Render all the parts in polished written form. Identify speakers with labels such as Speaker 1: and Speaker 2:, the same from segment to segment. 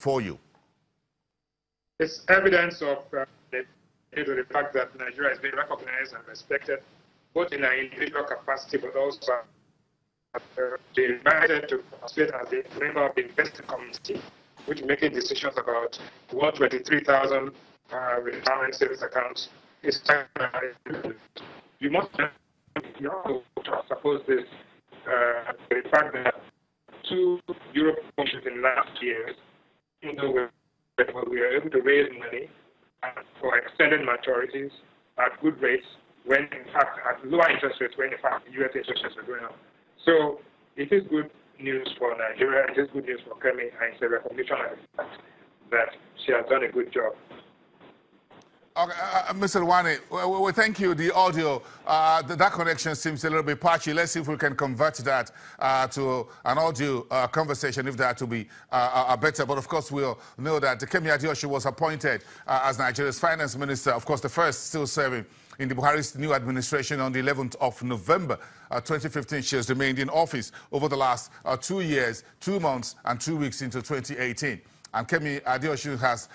Speaker 1: for you?
Speaker 2: It's evidence of the fact that Nigeria has been recognized and respected, both in an individual capacity, but also they invited to participate as a member of the investing committee, which making decisions about what 23,000 retirement savings accounts is. You must suppose this the fact that 2 European countries in last year, even though we were able to raise money for extended maturities at good rates, when in fact at lower interest rates, when in fact U.S. interest rates are going up. So it is good news for Nigeria, it is good news for Kemi, and it's a recognition of the fact that she has done a good job.
Speaker 1: Okay, Mr. Rwane, well, thank you. The audio, that connection seems a little bit patchy. Let's see if we can convert that to an audio conversation, if that to be better. But of course, we'll know that Kemi Adeosun was appointed as Nigeria's finance minister, of course, the first still serving in the Buhari's new administration on the 11th of November 2015. She has remained in office over the last 2 years, 2 months, and 2 weeks into 2018. And Kemi Adeosun has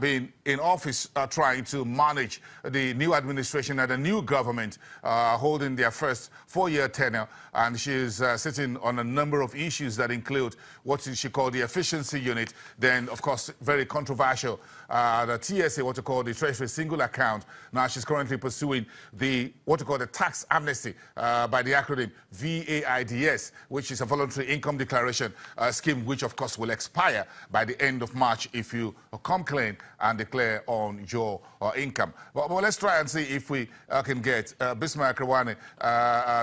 Speaker 1: been in office trying to manage the new administration and the new government holding their first 4-year tenure. And she is sitting on a number of issues that include what she called the efficiency unit. Then, of course, very controversial, the TSA, what you call the Treasury Single Account. Now she's currently pursuing the what you call the tax amnesty by the acronym VAIDS, which is a voluntary income declaration scheme, which, of course, will expire by the end of March if you come clean and declare on your income. But let's try and see if we can get Bismarck Rwane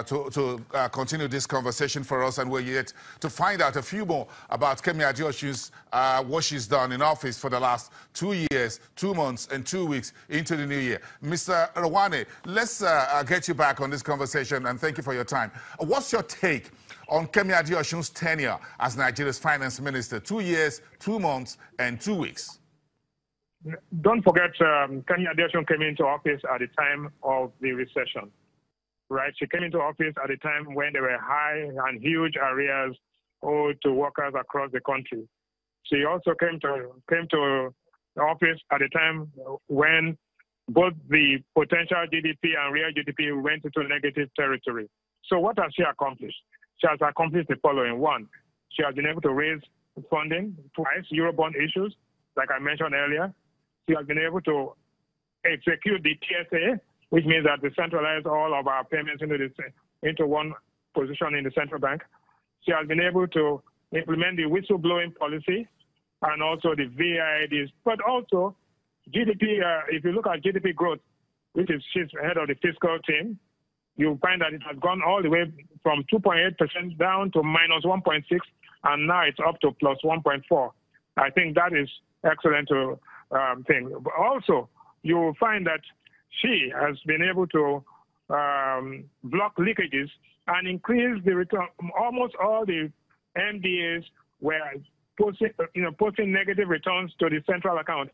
Speaker 1: to continue this conversation for us, and we're yet to find out a few more about Kemi Adeosun's what she's done in office for the last 2 years, 2 months, and 2 weeks into the new year. Mr. Rwane, let's get you back on this conversation, and thank you for your time. What's your take on Kemi Adeosun's tenure as Nigeria's finance minister? 2 years, 2 months, and 2 weeks.
Speaker 2: Don't forget, Kemi Adeosun came into office at the time of the recession, right? She came into office at a time when there were high and huge arrears owed to workers across the country. She also came to office at a time when both the potential GDP and real GDP went into negative territory. So what has she accomplished? She has accomplished the following. One, she has been able to raise funding twice, Eurobond issues, like I mentioned earlier. She has been able to execute the TSA, which means that we centralize all of our payments into one position in the central bank. She has been able to implement the whistleblowing policy and also the VIDs, but also GDP. If you look at GDP growth, which is she's head of the fiscal team, you'll find that it has gone all the way from 2.8% down to -1.6, and now it's up to +1.4. I think that is excellent thing. But also, you will find that she has been able to block leakages and increase the return. Almost all the MDAs were posting negative returns to the central account.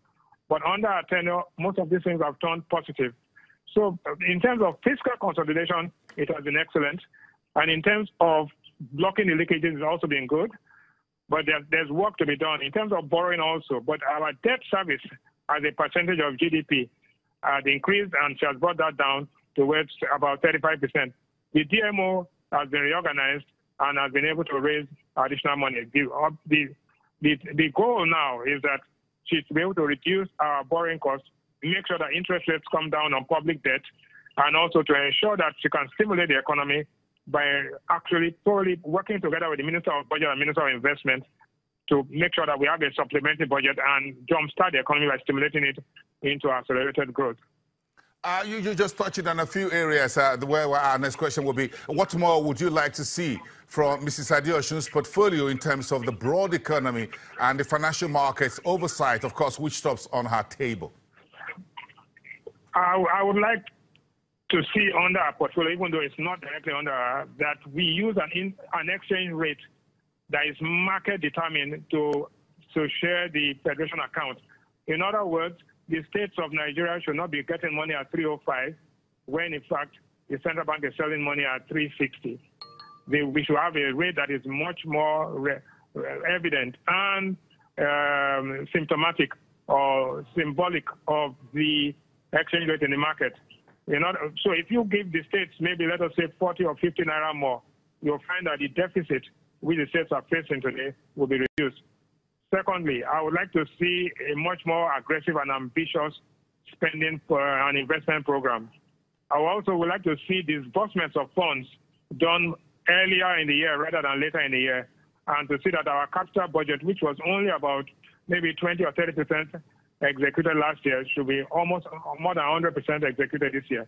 Speaker 2: But under our tenure, most of these things have turned positive. So in terms of fiscal consolidation, it has been excellent. And in terms of blocking the leakages, it's also been good. But there's work to be done in terms of borrowing also. But our debt service as a percentage of GDP has increased, and she has brought that down to about 35%. The DMO has been reorganized and has been able to raise additional money. The goal now is that she's to be able to reduce our borrowing costs, make sure that interest rates come down on public debt, and also to ensure that she can stimulate the economy by actually thoroughly working together with the Minister of Budget and Minister of Investment to make sure that we have a supplementary budget and jumpstart the economy by stimulating it into accelerated growth.
Speaker 1: You just touched on a few areas where our next question will be, what more would you like to see from Mrs. Adeosun's portfolio in terms of the broad economy and the financial markets oversight, of course, which stops on her table?
Speaker 2: I would like to see under our portfolio, even though it's not directly under our, that we use an exchange rate that is market determined to share the federation account. In other words, the states of Nigeria should not be getting money at 305 when, in fact, the central bank is selling money at 360. We should have a rate that is much more evident. And symptomatic or symbolic of the exchange rate in the market. So if you give the states maybe, let us say, 40 or 50 naira more, you'll find that the deficit which the states are facing today will be reduced. Secondly, I would like to see a much more aggressive and ambitious spending and investment program. I also would like to see disbursements of funds done earlier in the year rather than later in the year, and to see that our capital budget, which was only about maybe 20 or 30% executed last year, should be almost more than 100% executed this year.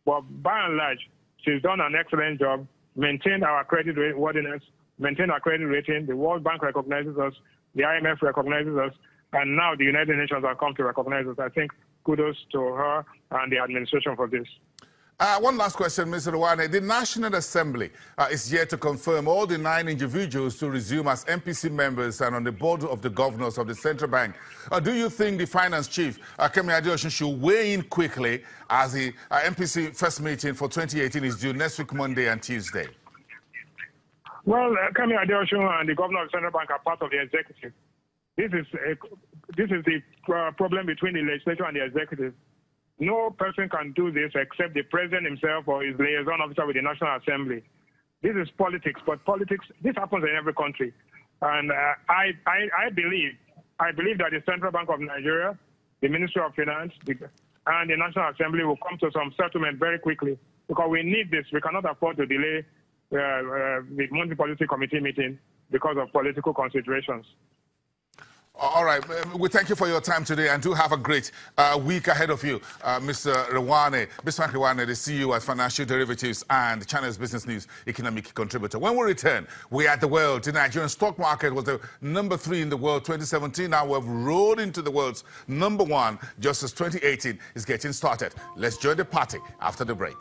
Speaker 2: But by and large, she's done an excellent job, maintained our credit worthiness, maintained our credit rating. The World Bank recognizes us, the IMF recognizes us, and now the United Nations have come to recognize us. I think kudos to her and the administration for this.
Speaker 1: One last question, Mr. Rewane. The National Assembly is yet to confirm all the 9 individuals to resume as MPC members and on the board of the governors of the central bank. Do you think the finance chief, Kemi Adeosun, should weigh in quickly as the MPC first meeting for 2018 is due next week, Monday and Tuesday?
Speaker 2: Well, Kemi Adeosun and the governor of the central bank are part of the executive. This is the problem between the legislature and the executive. No person can do this except the president himself or his liaison officer with the National Assembly. This is politics, but politics, this happens in every country. And I believe that the Central Bank of Nigeria, the Ministry of Finance, and the National Assembly will come to some settlement very quickly, because we need this. We cannot afford to delay the Monetary Policy Committee meeting because of political considerations.
Speaker 1: All right. We thank you for your time today, and do have a great week ahead of you, Mr. Rewane, Bismarck Rewane, the CEO at Financial Derivatives and Channel's Business News economic contributor. When we return, we are at the world. The Nigerian stock market was the #3 in the world 2017. Now we've rolled into the world's #1 just as 2018 is getting started. Let's join the party after the break.